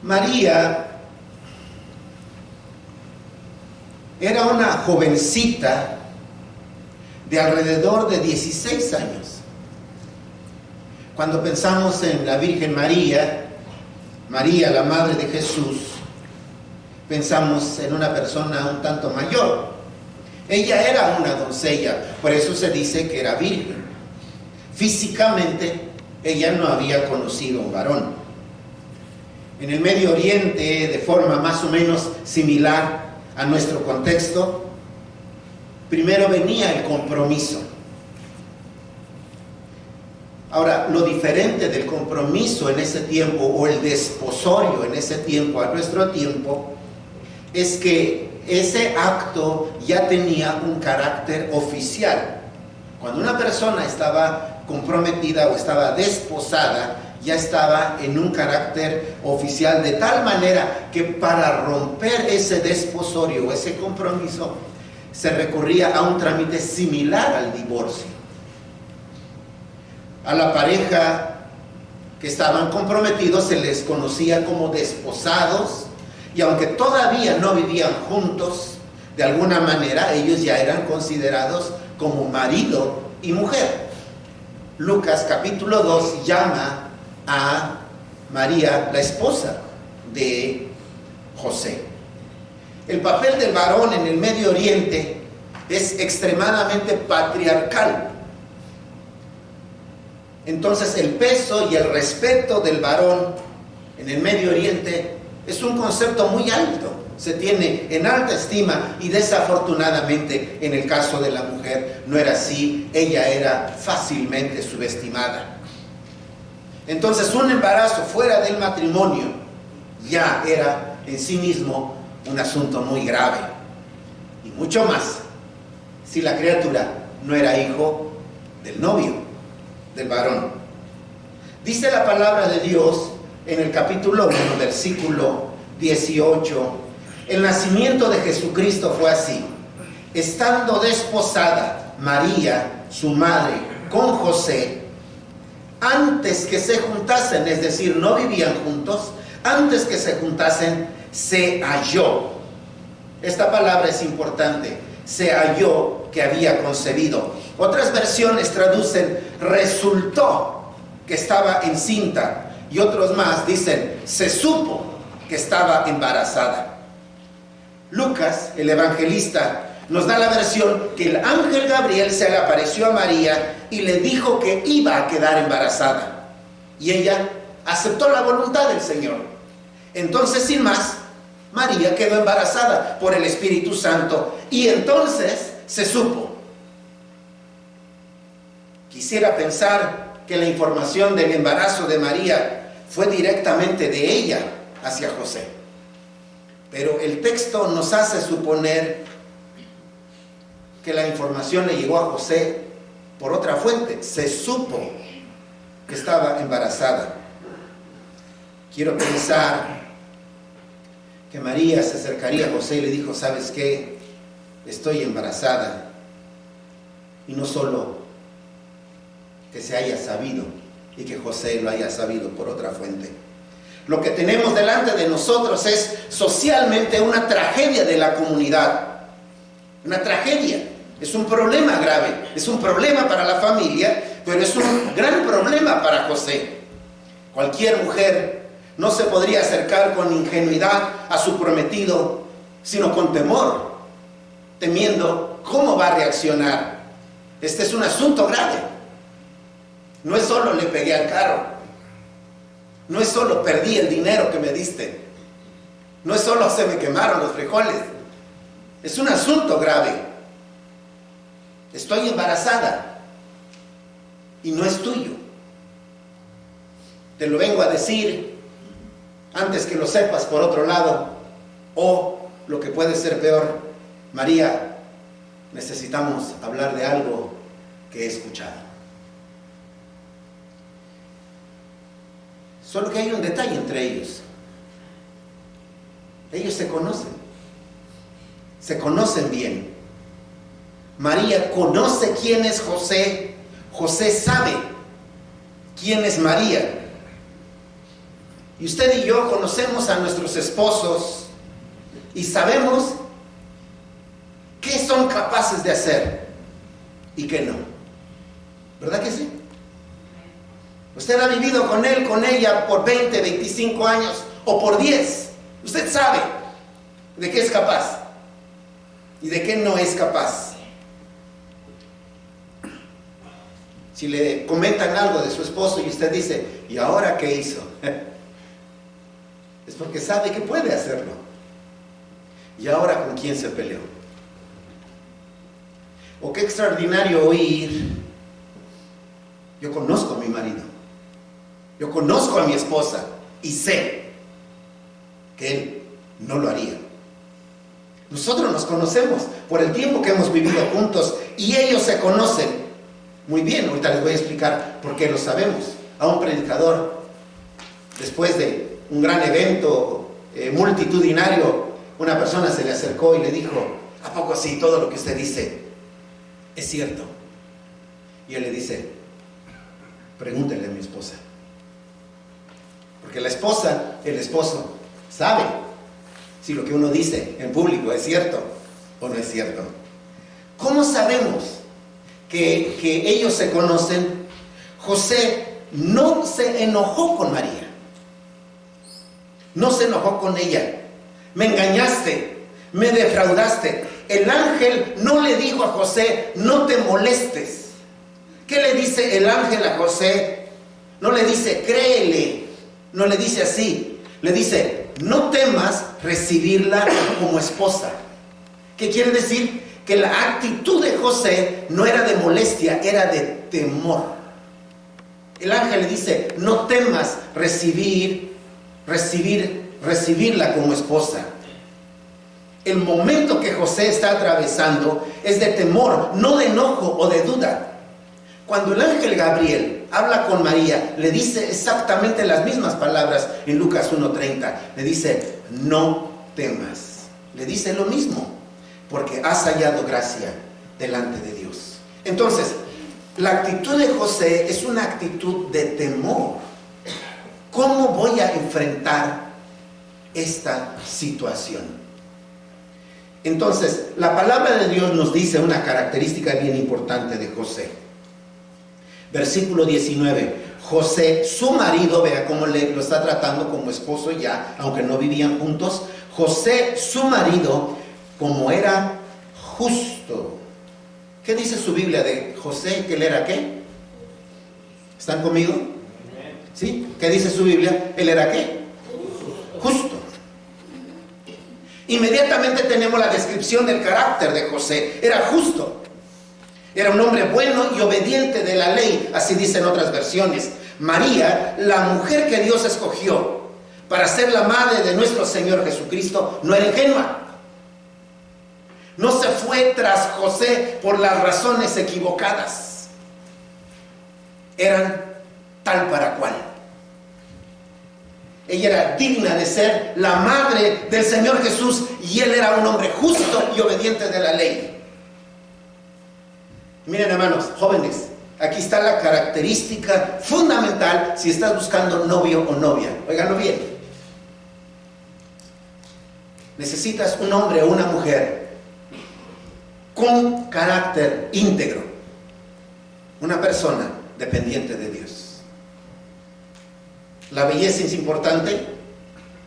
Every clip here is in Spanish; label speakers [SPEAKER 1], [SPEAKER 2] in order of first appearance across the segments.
[SPEAKER 1] María era una jovencita de alrededor de 16 años. Cuando pensamos en la Virgen María, María, la Madre de Jesús, pensamos en una persona un tanto mayor. Ella era una doncella, por eso se dice que era virgen. Físicamente, ella no había conocido un varón. En el Medio Oriente, de forma más o menos similar a nuestro contexto, primero venía el compromiso. Ahora, lo diferente del compromiso en ese tiempo, o el desposorio en ese tiempo, a nuestro tiempo, es que ese acto ya tenía un carácter oficial. Cuando una persona estaba comprometida o estaba desposada, ya estaba en un carácter oficial, de tal manera que para romper ese desposorio o ese compromiso, se recurría a un trámite similar al divorcio. A la pareja que estaban comprometidos se les conocía como desposados, y aunque todavía no vivían juntos, de alguna manera ellos ya eran considerados como marido y mujer. Lucas capítulo 2 llama a María la esposa de José. El papel del varón en el Medio Oriente es extremadamente patriarcal. Entonces el peso y el respeto del varón en el Medio Oriente es un concepto muy alto, se tiene en alta estima, y desafortunadamente en el caso de la mujer no era así. Ella era fácilmente subestimada. Entonces un embarazo fuera del matrimonio ya era en sí mismo un asunto muy grave, y mucho más si la criatura no era hijo del novio, del varón. Dice la palabra de Dios en el capítulo 1, versículo 18, el nacimiento de Jesucristo fue así: estando desposada María, su madre, con José, antes que se juntasen, es decir, no vivían juntos, antes que se juntasen, se halló. Esta palabra es importante: se halló que había concebido. Otras versiones traducen resultó que estaba encinta, y otros más dicen se supo que estaba embarazada. Lucas, el evangelista, nos da la versión que el ángel Gabriel se le apareció a María y le dijo que iba a quedar embarazada, y ella aceptó la voluntad del Señor. Entonces, sin más, María quedó embarazada por el Espíritu Santo, y entonces se supo. Quisiera pensar que la información del embarazo de María fue directamente de ella hacia José, pero el texto nos hace suponer que la información le llegó a José por otra fuente. Se supo que estaba embarazada. Quiero pensar que María se acercaría a José y le dijo: ¿sabes qué? Estoy embarazada. Y no solo que se haya sabido y que José lo haya sabido por otra fuente. Lo que tenemos delante de nosotros es socialmente una tragedia de la comunidad. Una tragedia. Es un problema grave. Es un problema para la familia, pero es un gran problema para José. Cualquier mujer no se podría acercar con ingenuidad a su prometido, sino con temor, temiendo cómo va a reaccionar. Este es un asunto grave. No es solo le pegué al carro, no es solo perdí el dinero que me diste, no es solo se me quemaron los frijoles. Es un asunto grave. Estoy embarazada y no es tuyo. Te lo vengo a decir antes que lo sepas por otro lado, o lo que puede ser peor: María, necesitamos hablar de algo que he escuchado. Solo que hay un detalle entre ellos. Ellos se conocen bien. María conoce quién es José. José sabe quién es María. Y usted y yo conocemos a nuestros esposos y sabemos qué son capaces de hacer y qué no. ¿Verdad que sí? Usted ha vivido con él, con ella por 20, 25 años o por 10. Usted sabe de qué es capaz y de qué no es capaz. Si le comentan algo de su esposo y usted dice, ¿y ahora qué hizo? Es porque sabe que puede hacerlo. ¿Y ahora con quién se peleó? O qué extraordinario oír, yo conozco a mi marido, yo conozco a mi esposa y sé que él no lo haría. Nosotros nos conocemos por el tiempo que hemos vivido juntos y ellos se conocen muy bien. Ahorita les voy a explicar por qué lo sabemos. A un predicador, después de un gran evento multitudinario, una persona se le acercó y le dijo, ¿a poco sí todo lo que usted dice es cierto? Y él le dice, pregúntele a mi esposa. Porque la esposa, el esposo, sabe si lo que uno dice en público es cierto o no es cierto. ¿Cómo sabemos que ellos se conocen? José no se enojó con María. No se enojó con ella. Me engañaste, me defraudaste. El ángel no le dijo a José, no te molestes. ¿Qué le dice el ángel a José? No le dice, créele. No le dice así. Le dice, no temas recibirla como esposa. ¿Qué quiere decir? Que la actitud de José no era de molestia, era de temor. El ángel le dice, no temas recibirla como esposa. El momento que José está atravesando es de temor, no de enojo o de duda. Cuando el ángel Gabriel habla con María, le dice exactamente las mismas palabras en Lucas 1:30. Le dice, no temas. Le dice lo mismo, porque has hallado gracia delante de Dios. Entonces, la actitud de José es una actitud de temor. ¿Cómo voy a enfrentar esta situación? Entonces, la palabra de Dios nos dice una característica bien importante de José. Versículo 19. José, su marido, vea cómo lo está tratando como esposo ya, aunque no vivían juntos. José, su marido, como era justo. ¿Qué dice su Biblia de José? ¿Que él era qué? ¿Están conmigo? ¿Sí? ¿Qué dice su Biblia? ¿Él era qué? Justo. Inmediatamente tenemos la descripción del carácter de José. Era justo. Era un hombre bueno y obediente de la ley, así dicen otras versiones. María, la mujer que Dios escogió para ser la madre de nuestro Señor Jesucristo, no era ingenua. No se fue tras José por las razones equivocadas. Eran tal para cual. Ella era digna de ser la madre del Señor Jesús y él era un hombre justo y obediente de la ley. Miren, hermanos, jóvenes, aquí está la característica fundamental si estás buscando novio o novia. Óiganlo bien. Necesitas un hombre o una mujer con carácter íntegro. Una persona dependiente de Dios. La belleza es importante,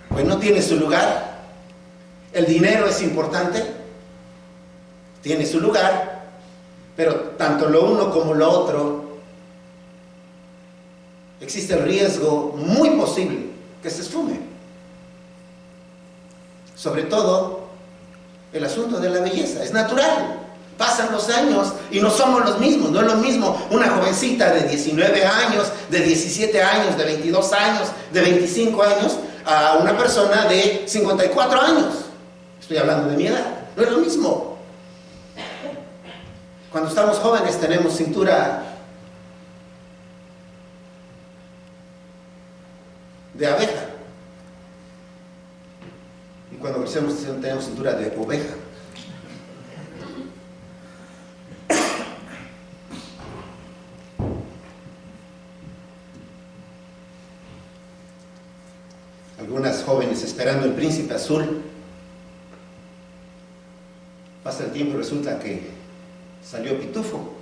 [SPEAKER 1] pues no tiene su lugar. El dinero es importante, tiene su lugar. Pero tanto lo uno como lo otro, existe el riesgo muy posible que se esfume. Sobre todo el asunto de la belleza. Es natural. Pasan los años y no somos los mismos. No es lo mismo una jovencita de 19 años, de 17 años, de 22 años, de 25 años, a una persona de 54 años. Estoy hablando de mi edad. No es lo mismo. Cuando estamos jóvenes tenemos cintura de abeja. Y cuando crecemos tenemos cintura de oveja. jóvenes esperando el príncipe azul. Pasa el tiempo y resulta que salió Pitufo.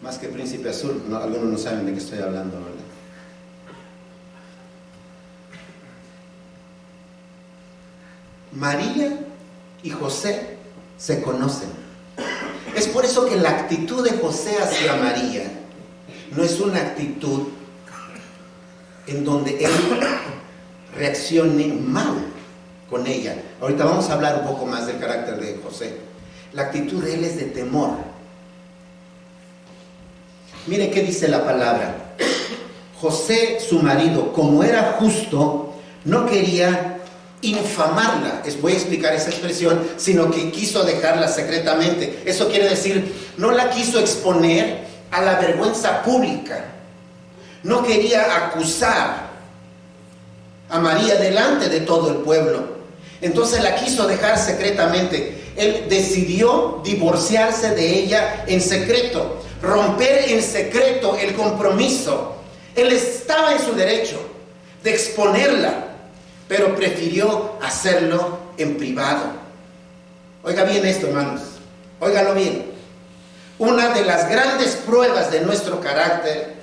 [SPEAKER 1] Más que príncipe azul, no, algunos no saben de qué estoy hablando, ¿verdad? María y José se conocen. Es por eso que la actitud de José hacia María no es una actitud en donde él reaccione mal con ella. Ahorita vamos a hablar un poco más del carácter de José. La actitud de él es de temor. Mire qué dice la palabra. José, su marido, como era justo, no quería infamarla, voy a explicar esa expresión, sino que quiso dejarla secretamente. Eso quiere decir, no la quiso exponer a la vergüenza pública. No quería acusar a María delante de todo el pueblo. Entonces la quiso dejar secretamente. Él decidió divorciarse de ella en secreto, romper en secreto el compromiso. Él estaba en su derecho de exponerla, pero prefirió hacerlo en privado. Oiga bien esto, hermanos, óigalo bien. Una de las grandes pruebas de nuestro carácter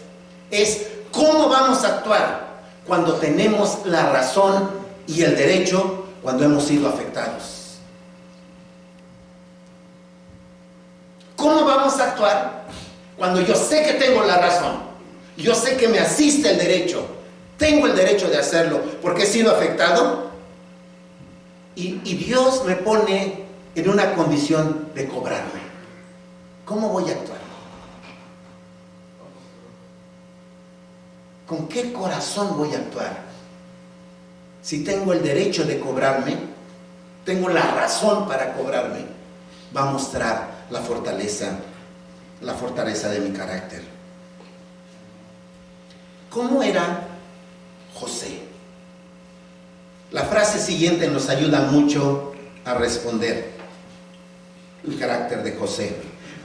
[SPEAKER 1] es cómo vamos a actuar cuando tenemos la razón y el derecho, cuando hemos sido afectados. ¿Cómo vamos a actuar cuando yo sé que tengo la razón? Yo sé que me asiste el derecho. Tengo el derecho de hacerlo porque he sido afectado. Y Dios me pone en una condición de cobrarme. ¿Cómo voy a actuar? ¿Con qué corazón voy a actuar? Si tengo el derecho de cobrarme, tengo la razón para cobrarme, va a mostrar la fortaleza de mi carácter. ¿Cómo era José? La frase siguiente nos ayuda mucho a responder el carácter de José.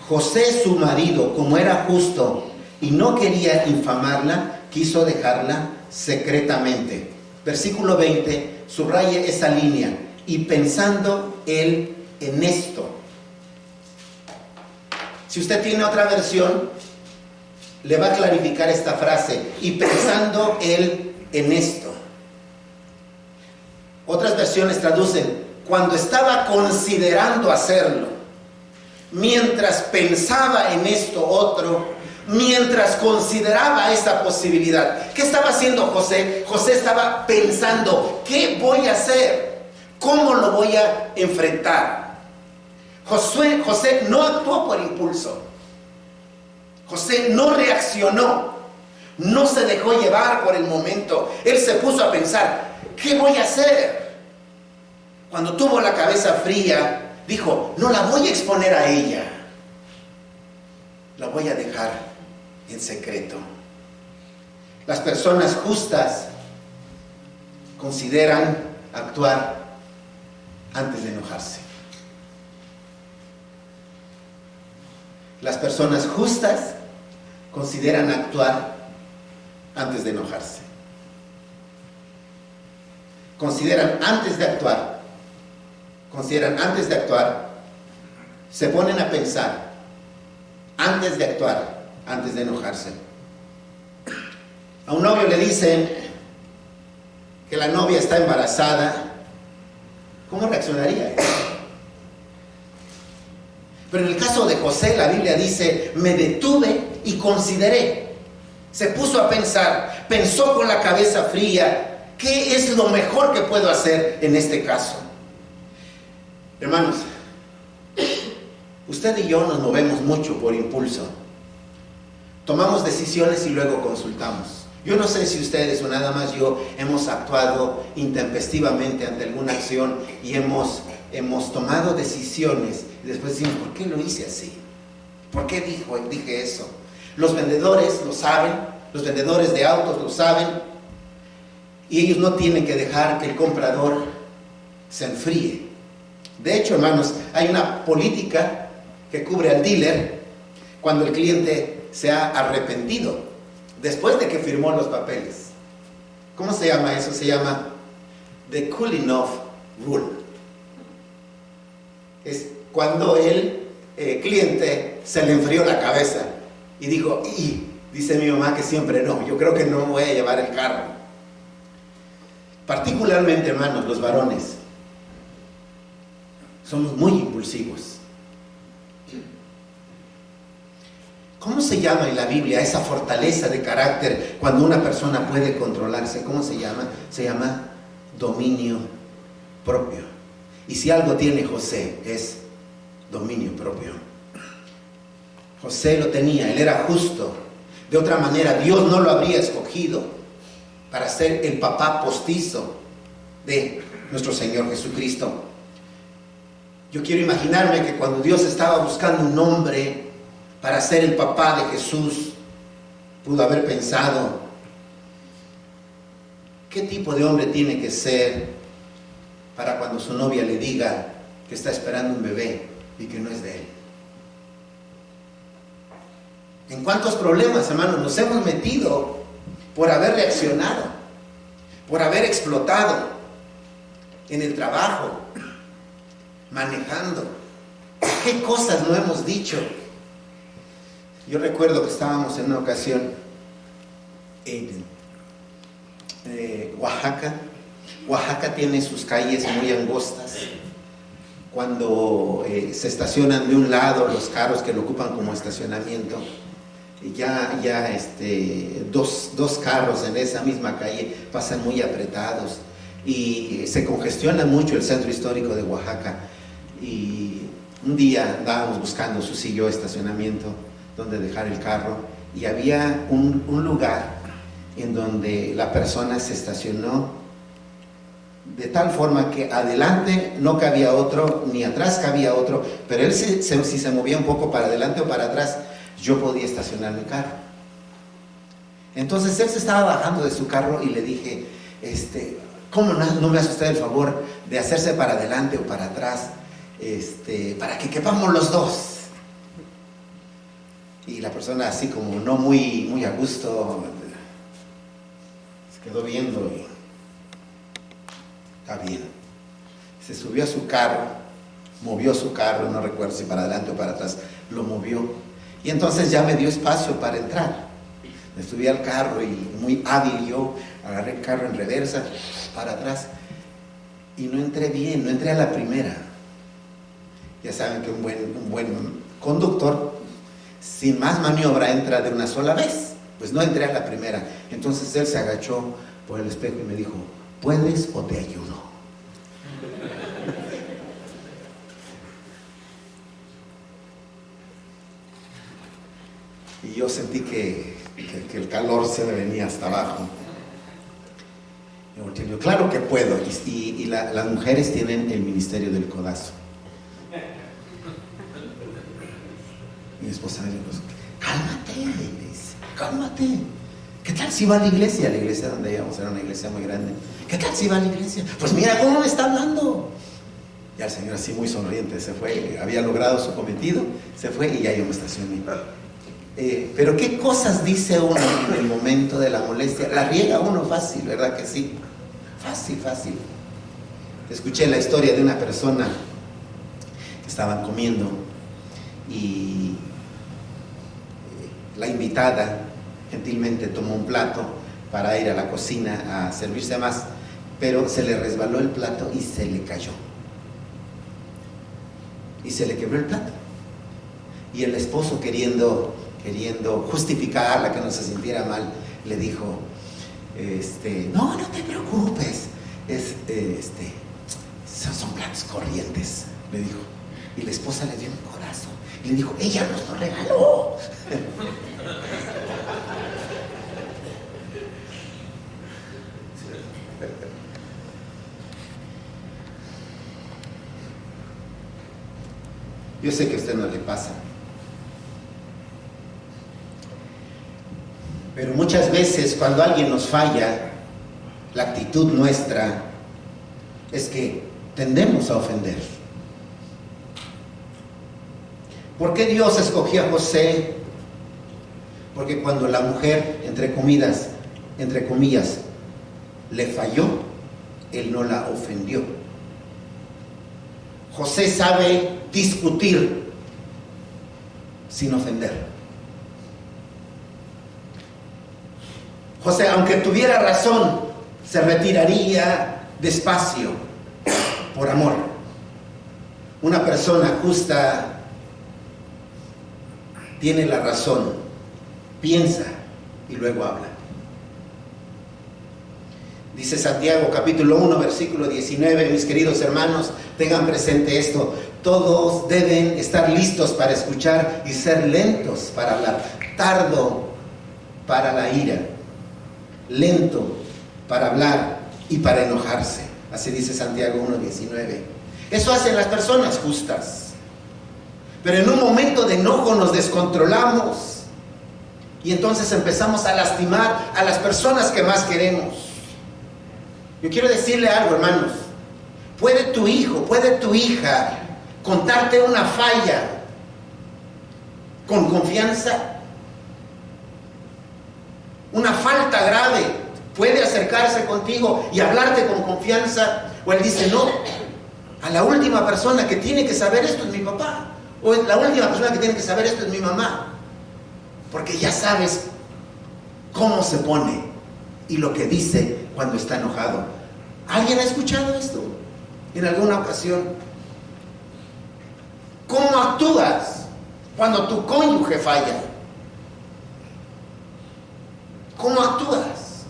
[SPEAKER 1] José, su marido, como era justo y no quería infamarla, quiso dejarla secretamente. Versículo 20, subraye esa línea. Y pensando él en esto. Si usted tiene otra versión, le va a clarificar esta frase. Y pensando él en esto. Otras versiones traducen, cuando estaba considerando hacerlo, mientras pensaba en esto otro, mientras consideraba esta posibilidad. ¿Qué estaba haciendo José? José estaba pensando, ¿qué voy a hacer? ¿Cómo lo voy a enfrentar? José no actuó por impulso. José no reaccionó. No se dejó llevar por el momento. Él se puso a pensar, ¿qué voy a hacer? Cuando tuvo la cabeza fría, dijo, no la voy a exponer a ella. La voy a dejar en secreto. Las personas justas consideran actuar antes de enojarse. Las personas justas consideran actuar antes de enojarse. Consideran antes de actuar, se ponen a pensar antes de actuar, antes de enojarse. A un novio le dicen que la novia está embarazada. ¿Cómo reaccionaría? Pero en el caso de José, la Biblia dice, me detuve y consideré. Se puso a pensar, pensó con la cabeza fría, ¿qué es lo mejor que puedo hacer en este caso? Hermanos, usted y yo nos movemos mucho por impulso. Tomamos decisiones y luego consultamos. Yo no sé si ustedes o nada más yo hemos actuado intempestivamente ante alguna acción y hemos tomado decisiones y después decimos, ¿por qué lo hice así? ¿Por qué dije eso? Los vendedores lo saben, los vendedores de autos lo saben y ellos no tienen que dejar que el comprador se enfríe. De hecho, hermanos, hay una política que cubre al dealer cuando el cliente se ha arrepentido después de que firmó los papeles. ¿Cómo se llama eso? Se llama the cooling off rule. Es cuando el cliente se le enfrió la cabeza y dijo, y dice mi mamá que siempre no, yo creo que no voy a llevar el carro. Particularmente, hermanos, los varones somos muy impulsivos. ¿Cómo se llama en la Biblia esa fortaleza de carácter cuando una persona puede controlarse? ¿Cómo se llama? Se llama dominio propio. Y si algo tiene José, es dominio propio. José lo tenía, él era justo. De otra manera, Dios no lo habría escogido para ser el papá postizo de nuestro Señor Jesucristo. Yo quiero imaginarme que cuando Dios estaba buscando un hombre para ser el papá de Jesús, pudo haber pensado, ¿qué tipo de hombre tiene que ser para cuando su novia le diga que está esperando un bebé y que no es de él? ¿En cuántos problemas, hermanos, nos hemos metido por haber reaccionado, por haber explotado en el trabajo, manejando? ¿Qué cosas no hemos dicho? Yo recuerdo que estábamos en una ocasión en Oaxaca. Oaxaca tiene sus calles muy angostas. Cuando se estacionan de un lado los carros que lo ocupan como estacionamiento, dos carros en esa misma calle pasan muy apretados y se congestiona mucho el centro histórico de Oaxaca. Y un día andábamos buscando Susi y yo estacionamiento donde dejar el carro, y había un lugar en donde la persona se estacionó de tal forma que adelante no cabía otro, ni atrás cabía otro, pero él si se movía un poco para adelante o para atrás, yo podía estacionar mi carro. Entonces él se estaba bajando de su carro y le dije, ¿cómo no me hace usted el favor de hacerse para adelante o para atrás, para que quepamos los dos? Y la persona, así como no muy a gusto, se quedó viendo y está bien. Se subió a su carro, movió su carro, no recuerdo si para adelante o para atrás, lo movió. Y entonces ya me dio espacio para entrar. Me subí al carro y muy hábil yo agarré el carro en reversa, para atrás. Y no entré bien, no entré a la primera. Ya saben que un buen conductor, sin más maniobra, entra de una sola vez. Pues no entré a la primera. Entonces él se agachó por el espejo y me dijo, ¿puedes o te ayudo? Y yo sentí que el calor se me venía hasta abajo. Y yo, claro que puedo. Y las mujeres tienen el ministerio del codazo. Mi esposa me dijo, cálmate, me dice, cálmate. ¿Qué tal si va a la iglesia? La iglesia donde íbamos era una iglesia muy grande. ¿Qué tal si va a la iglesia? Pues mira cómo me está hablando. Y el señor así muy sonriente se fue, había logrado su cometido, se fue y ya yo me estacioné. Pero ¿qué cosas dice uno en el momento de la molestia? La riega uno fácil, ¿verdad que sí? Fácil, fácil. Escuché la historia de una persona que estaban comiendo y la invitada gentilmente tomó un plato para ir a la cocina a servirse más, pero se le resbaló el plato y se le cayó. Y se le quebró el plato. Y el esposo, queriendo justificarla, que no se sintiera mal, le dijo, no te preocupes, son platos corrientes, le dijo. Y la esposa le dio un codazo y le dijo, ella nos lo regaló. Yo sé que a usted no le pasa, pero muchas veces cuando alguien nos falla, la actitud nuestra es que tendemos a ofender. ¿Por qué Dios escogió a José? Porque cuando la mujer, entre comillas, le falló, él no la ofendió. José sabe discutir sin ofender. José, aunque tuviera razón, se retiraría despacio por amor. Una persona justa tiene la razón, piensa y luego habla. Dice Santiago capítulo 1 versículo 19, mis queridos hermanos, tengan presente esto: todos deben estar listos para escuchar y ser lentos para hablar, tardo para la ira, lento para hablar y para enojarse. Así dice Santiago 1:19. Eso hacen las personas justas. Pero en un momento de enojo nos descontrolamos y entonces empezamos a lastimar a las personas que más queremos. Yo quiero decirle algo, hermanos. Puede tu hijo, puede tu hija contarte una falla con confianza, una falta grave. Puede acercarse contigo y hablarte con confianza. O él dice, no, a la última persona que tiene que saber esto es mi papá. O la última persona que tiene que saber esto es mi mamá. Porque ya sabes cómo se pone y lo que dice cuando está enojado. ¿Alguien ha escuchado esto en alguna ocasión? ¿Cómo actúas cuando tu cónyuge falla? ¿Cómo actúas?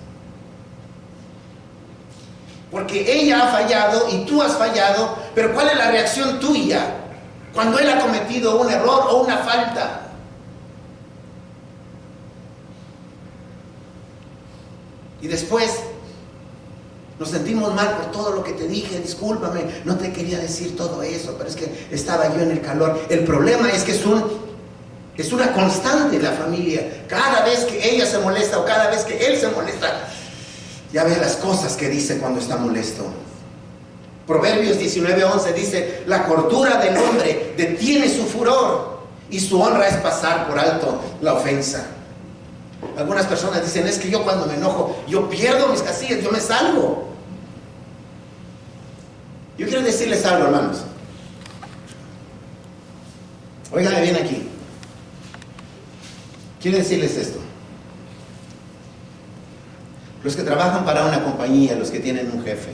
[SPEAKER 1] Porque ella ha fallado y tú has fallado, pero ¿cuál es la reacción tuya cuando él ha cometido un error o una falta? Y después nos sentimos mal por todo lo que te dije, discúlpame, no te quería decir todo eso, pero es que estaba yo en el calor. El problema es que es una constante en la familia. Cada vez que ella se molesta o cada vez que él se molesta, ya ve las cosas que dice cuando está molesto. Proverbios 19:11 dice, la cordura del hombre detiene su furor y su honra es pasar por alto la ofensa. Algunas personas dicen, es que yo cuando me enojo, yo pierdo mis casillas, yo me salgo. Yo quiero decirles algo, hermanos. Óigame bien aquí. Quiero decirles esto. Los que trabajan para una compañía, los que tienen un jefe,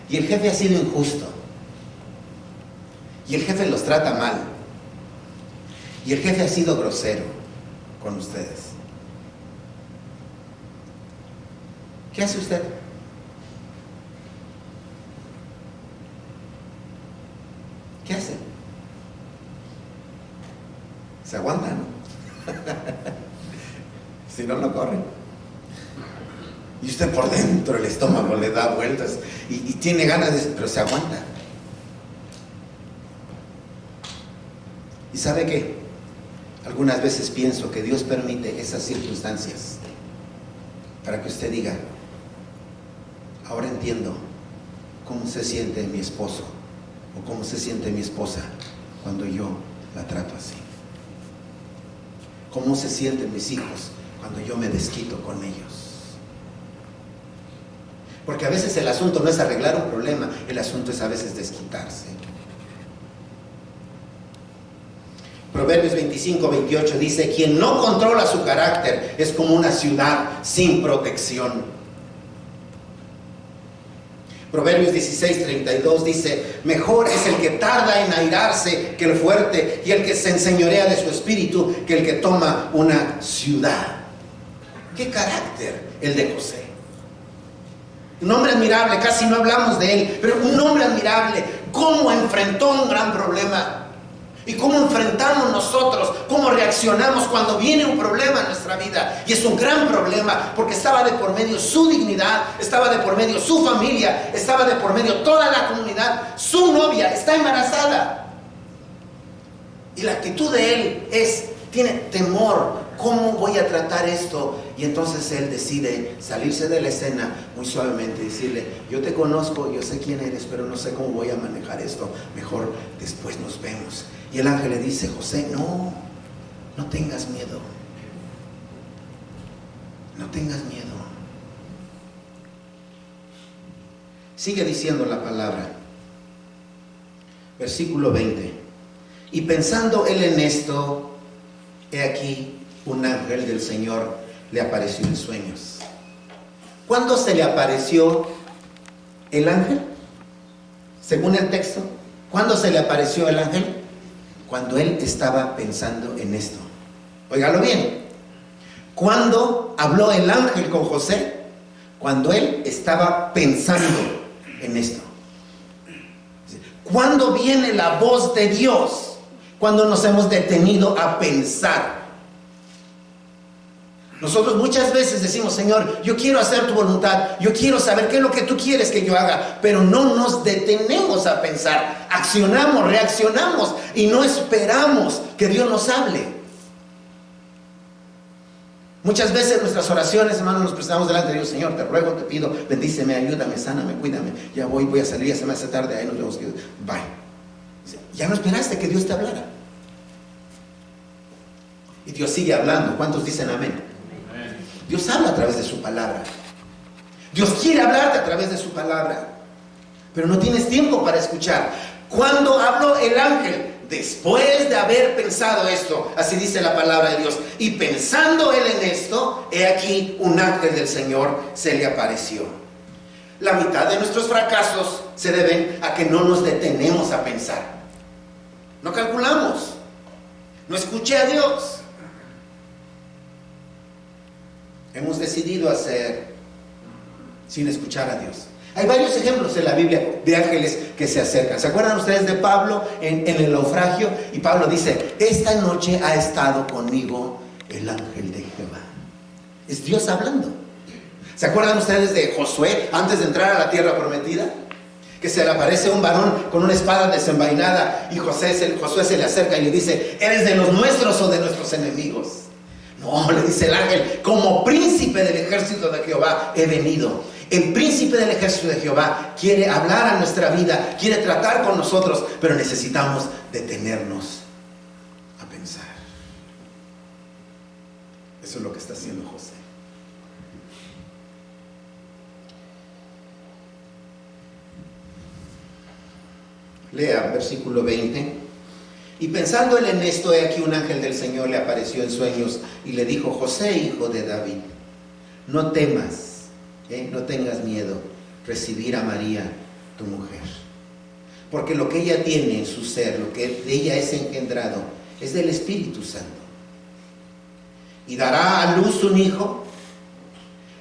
[SPEAKER 1] y el jefe ha sido injusto, y el jefe los trata mal, y el jefe ha sido grosero con ustedes, ¿qué hace usted? ¿Qué hace? Se aguanta, ¿no? Si no, no corre. Y usted por dentro el estómago le da vueltas y tiene ganas de... pero se aguanta. ¿Y sabe qué? Algunas veces pienso que Dios permite esas circunstancias para que usted diga, ahora entiendo cómo se siente mi esposo o cómo se siente mi esposa cuando yo la trato así. Cómo se sienten mis hijos cuando yo me desquito con ellos. Porque a veces el asunto no es arreglar un problema, el asunto es a veces desquitarse. Proverbios 25:28 dice, quien no controla su carácter es como una ciudad sin protección. Proverbios 16:32 dice, mejor es el que tarda en airarse que el fuerte, y el que se enseñorea de su espíritu que el que toma una ciudad. ¿Qué carácter el de José? Un hombre admirable, casi no hablamos de él, pero un hombre admirable, cómo enfrentó un gran problema. Y cómo enfrentamos nosotros, cómo reaccionamos cuando viene un problema en nuestra vida. Y es un gran problema porque estaba de por medio su dignidad, estaba de por medio su familia, estaba de por medio toda la comunidad. Su novia está embarazada. Y la actitud de él tiene temor. ¿Cómo voy a tratar esto? Y entonces él decide salirse de la escena muy suavemente y decirle, yo te conozco, yo sé quién eres, pero no sé cómo voy a manejar esto. Mejor después nos vemos. Y el ángel le dice, José, no tengas miedo. No tengas miedo. Sigue diciendo la palabra. Versículo 20. Y pensando él en esto, he aquí un ángel del Señor le apareció en sueños. ¿Cuándo se le apareció el ángel? Según el texto, ¿cuándo se le apareció el ángel? Cuando él estaba pensando en esto. Óigalo bien. ¿Cuándo habló el ángel con José? Cuando él estaba pensando en esto. ¿Cuándo viene la voz de Dios? Cuando nos hemos detenido a pensar. Nosotros muchas veces decimos: Señor, yo quiero hacer tu voluntad, yo quiero saber qué es lo que tú quieres que yo haga, pero no nos detenemos a pensar. Accionamos, reaccionamos y no esperamos que Dios nos hable. Muchas veces nuestras oraciones, hermanos, nos presentamos delante de Dios: Señor, te ruego, te pido, bendíceme, ayúdame, sáname, cuídame. Ya voy a salir, ya se me hace tarde, ahí nos vemos. Bye. Ya no esperaste que Dios te hablara. Y Dios sigue hablando. ¿Cuántos dicen amén? Dios habla a través de su palabra. Dios quiere hablarte a través de su palabra, pero no tienes tiempo para escuchar. ¿Cuándo habló el ángel? Después de haber pensado esto. Así dice la palabra de Dios. Y pensando él en esto, he aquí un ángel del Señor se le apareció. La mitad de nuestros fracasos se deben a que no nos detenemos a pensar. No calculamos. No escuché a Dios. Hemos decidido hacer sin escuchar a Dios. Hay varios ejemplos en la Biblia de ángeles que se acercan. ¿Se acuerdan ustedes de Pablo en el naufragio? Y Pablo dice: esta noche ha estado conmigo el ángel de Jehová. Es Dios hablando. ¿Se acuerdan ustedes de Josué antes de entrar a la tierra prometida? Que se le aparece un varón con una espada desenvainada y Josué se le acerca y le dice: ¿eres de los nuestros o de nuestros enemigos? No, le dice el ángel: como príncipe del ejército de Jehová he venido. El príncipe del ejército de Jehová quiere hablar a nuestra vida, quiere tratar con nosotros, pero necesitamos detenernos a pensar. Eso es lo que está haciendo José. Lea versículo 20. Y pensando él en esto, he aquí un ángel del Señor le apareció en sueños y le dijo: José, hijo de David, no temas, no tengas miedo recibir a María, tu mujer, porque lo que ella tiene en su ser, lo que de ella es engendrado, es del Espíritu Santo. Y dará a luz un hijo,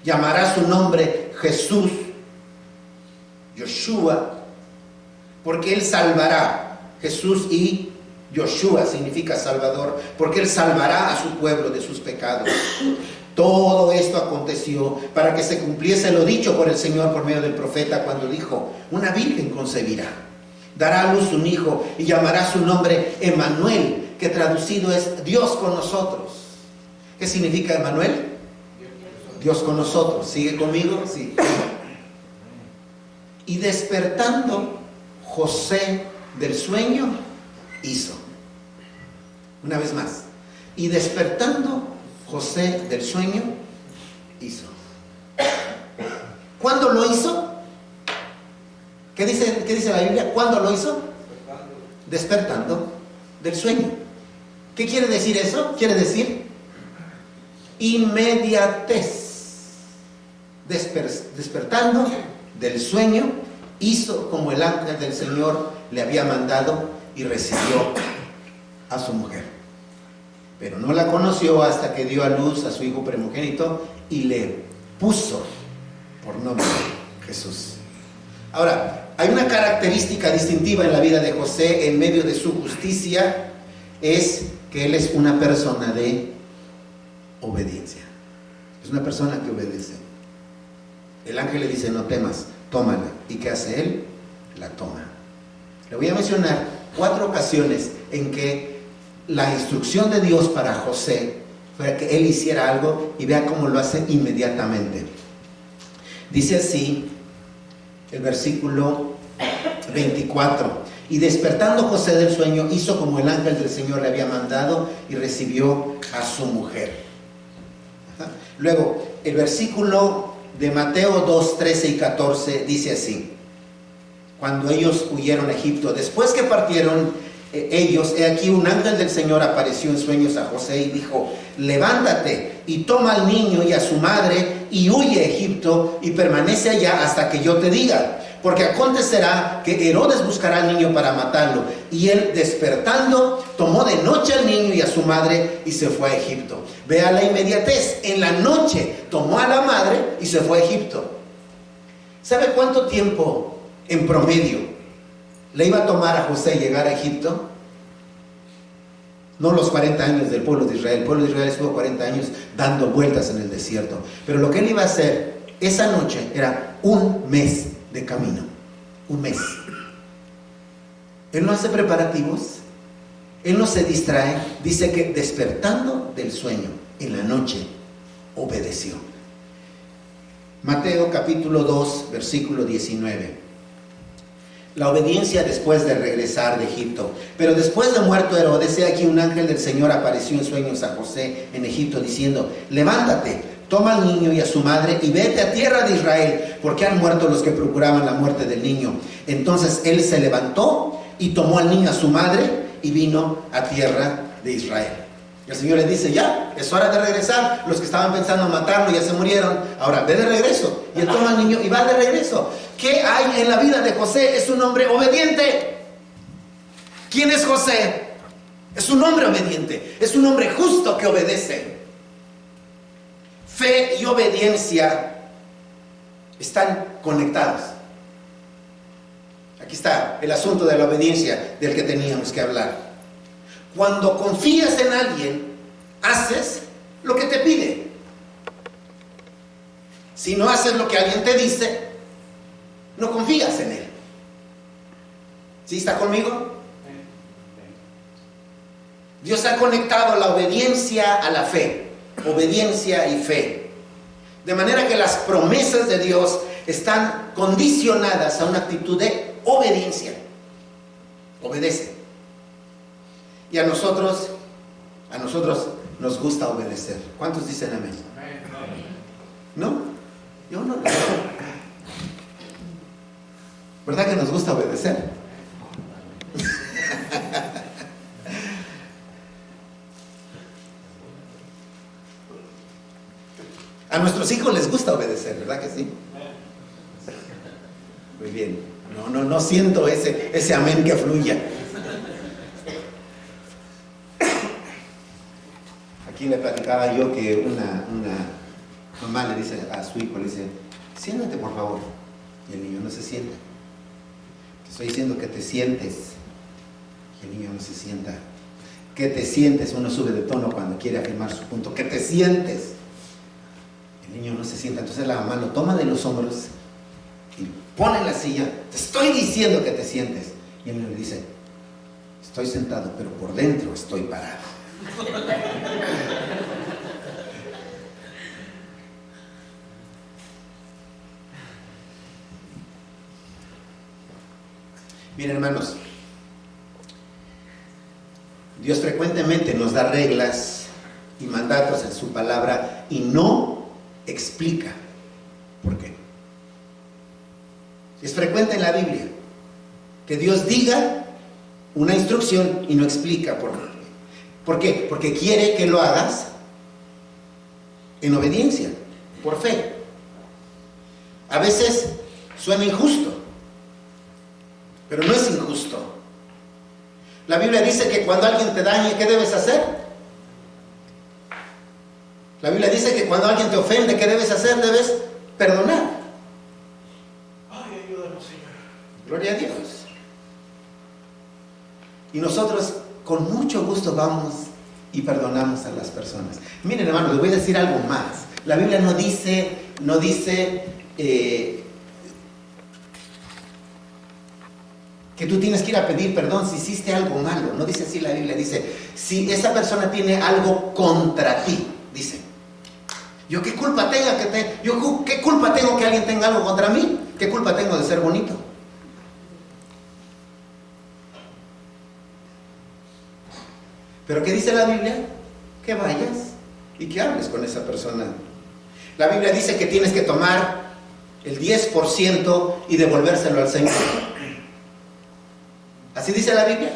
[SPEAKER 1] llamará su nombre Jesús, Yoshua, porque él salvará. Jesús y Yoshua significa Salvador, porque él salvará a su pueblo de sus pecados. Todo esto aconteció para que se cumpliese lo dicho por el Señor por medio del profeta, cuando dijo: una virgen concebirá, dará a luz un hijo y llamará su nombre Emmanuel, que traducido es Dios con nosotros. ¿Qué significa Emmanuel? Dios con nosotros. ¿Sigue conmigo? Sí. Y despertando José del sueño, hizo. Una vez más. Y despertando José del sueño, hizo. ¿Cuándo lo hizo? ¿Qué dice la Biblia? ¿Cuándo lo hizo? Despertando del sueño. ¿Qué quiere decir eso? Quiere decir inmediatez. Despertando del sueño, hizo como el ángel del Señor le había mandado y recibió a su mujer. Pero no la conoció hasta que dio a luz a su hijo primogénito y le puso por nombre Jesús. Ahora, hay una característica distintiva en la vida de José en medio de su justicia, es que él es una persona de obediencia. Es una persona que obedece. El ángel le dice: no temas, tómala. ¿Y qué hace él? La toma. Le voy a mencionar 4 ocasiones en que la instrucción de Dios para José fue que él hiciera algo, y vea cómo lo hace inmediatamente. Dice así el versículo 24: y despertando José del sueño, hizo como el ángel del Señor le había mandado y recibió a su mujer. Luego el versículo de Mateo 2, 13 y 14 dice así: cuando ellos huyeron a Egipto. Después que partieron ellos, he aquí un ángel del Señor apareció en sueños a José y dijo: levántate y toma al niño y a su madre y huye a Egipto y permanece allá hasta que yo te diga. Porque acontecerá que Herodes buscará al niño para matarlo. Y él, despertando, tomó de noche al niño y a su madre y se fue a Egipto. Vea la inmediatez. En la noche tomó a la madre y se fue a Egipto. ¿Sabe cuánto tiempo en promedio le iba a tomar a José llegar a Egipto? No los 40 años del pueblo de Israel. El pueblo de Israel estuvo 40 años dando vueltas en el desierto. Pero lo que él iba a hacer esa noche era un mes de camino. Un mes. Él no hace preparativos. Él no se distrae. Dice que despertando del sueño en la noche obedeció. Mateo capítulo 2 versículo 19. La obediencia después de regresar de Egipto. Pero después de muerto Herodes, he aquí un ángel del Señor apareció en sueños a José en Egipto diciendo: levántate, toma al niño y a su madre y vete a tierra de Israel, porque han muerto los que procuraban la muerte del niño. Entonces él se levantó y tomó al niño a su madre y vino a tierra de Israel. Y el Señor les dice: ya, es hora de regresar. Los que estaban pensando matarlo ya se murieron. Ahora ve de regreso. Y él toma al niño y va de regreso. ¿Qué hay en la vida de José? Es un hombre obediente. ¿Quién es José? Es un hombre obediente. Es un hombre justo que obedece. Fe y obediencia están conectados. Aquí está el asunto de la obediencia del que teníamos que hablar. Cuando confías en alguien, haces lo que te pide. Si no haces lo que alguien te dice, no confías en él. ¿Sí está conmigo? Dios ha conectado la obediencia a la fe. Obediencia y fe. De manera que las promesas de Dios están condicionadas a una actitud de obediencia. Obedece. Y a nosotros nos gusta obedecer. ¿Cuántos dicen amén? ¿No? Yo no. ¿Verdad que nos gusta obedecer? A nuestros hijos les gusta obedecer, ¿verdad que sí? Muy bien. No siento ese amén que fluya. Aquí le platicaba yo que una mamá le dice a su hijo, le dice: siéntate por favor. Y el niño no se sienta. Te estoy diciendo que te sientes. Y el niño no se sienta. Que te sientes. Uno sube de tono cuando quiere afirmar su punto. Que te sientes. El niño no se sienta. Entonces la mamá lo toma de los hombros y pone en la silla. Te estoy diciendo que te sientes. Y el niño le dice: estoy sentado, pero por dentro estoy parado. Miren, hermanos, Dios frecuentemente nos da reglas y mandatos en su palabra y no explica por qué. Es frecuente en la Biblia que Dios diga una instrucción y no explica por qué. ¿Por qué? Porque quiere que lo hagas en obediencia, por fe. A veces suena injusto, pero no es injusto. La Biblia dice que cuando alguien te dañe, ¿qué debes hacer? La Biblia dice que cuando alguien te ofende, ¿qué debes hacer? Debes perdonar.
[SPEAKER 2] Ay, ayúdanos, Señor.
[SPEAKER 1] Gloria a Dios. Y nosotros con mucho gusto vamos y perdonamos a las personas. Miren, hermanos, les voy a decir algo más. La Biblia no dice que tú tienes que ir a pedir perdón si hiciste algo malo. No dice así la Biblia. Dice, si esa persona tiene algo contra ti, dice, ¿yo qué culpa qué culpa tengo que alguien tenga algo contra mí? ¿Qué culpa tengo de ser bonito? ¿Pero qué dice la Biblia? Que vayas y que hables con esa persona. La Biblia dice que tienes que tomar el 10% y devolvérselo al Señor. ¿Así dice la Biblia?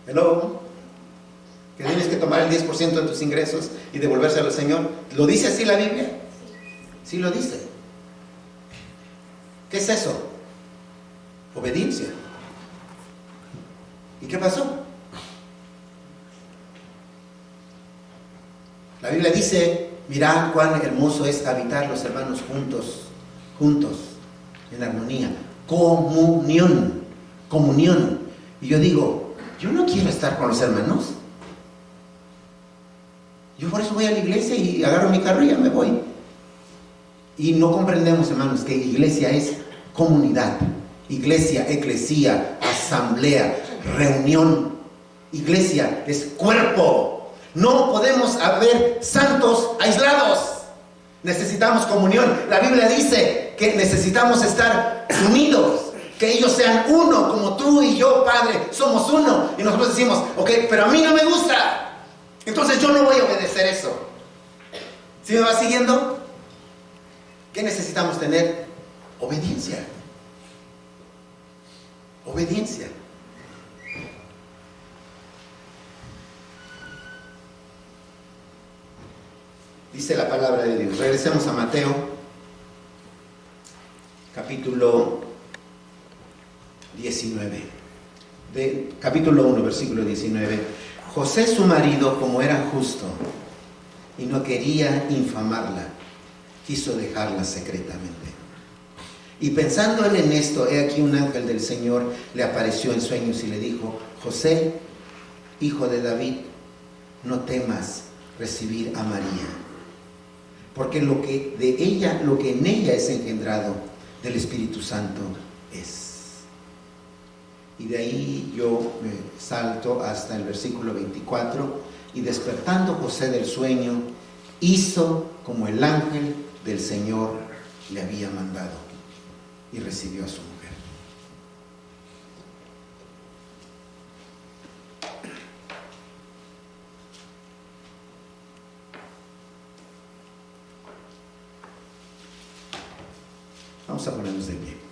[SPEAKER 1] Hello. Que tienes que tomar el 10% de tus ingresos y devolvérselo al Señor. ¿Lo dice así la Biblia? Sí lo dice. ¿Qué es eso? Obediencia. ¿Y qué pasó? La Biblia dice, mirad cuán hermoso es habitar los hermanos juntos, en armonía. Comunión. Y yo digo, yo no quiero estar con los hermanos. Yo por eso voy a la iglesia y agarro mi carro y ya me voy. Y no comprendemos, hermanos, que iglesia es comunidad. Iglesia, eclesía, asamblea, reunión. Iglesia es cuerpo. No podemos haber santos aislados. Necesitamos comunión. La Biblia dice que necesitamos estar unidos. Que ellos sean uno, como tú y yo, Padre, somos uno. Y nosotros decimos, ok, pero a mí no me gusta. Entonces yo no voy a obedecer eso. ¿Sí me va siguiendo? ¿Qué necesitamos tener? Obediencia. Obediencia. Dice la palabra de Dios. Regresemos a Mateo, capítulo 19. Capítulo 1, versículo 19. José, su marido, como era justo y no quería infamarla, quiso dejarla secretamente. Y pensando él en esto, he aquí un ángel del Señor le apareció en sueños y le dijo: José, hijo de David, no temas recibir a María, porque lo que en ella es engendrado del Espíritu Santo es. Y de ahí yo me salto hasta el versículo 24. Y despertando José del sueño, hizo como el ángel del Señor le había mandado, y recibió a su mujer. Vamos a ponernos de pie.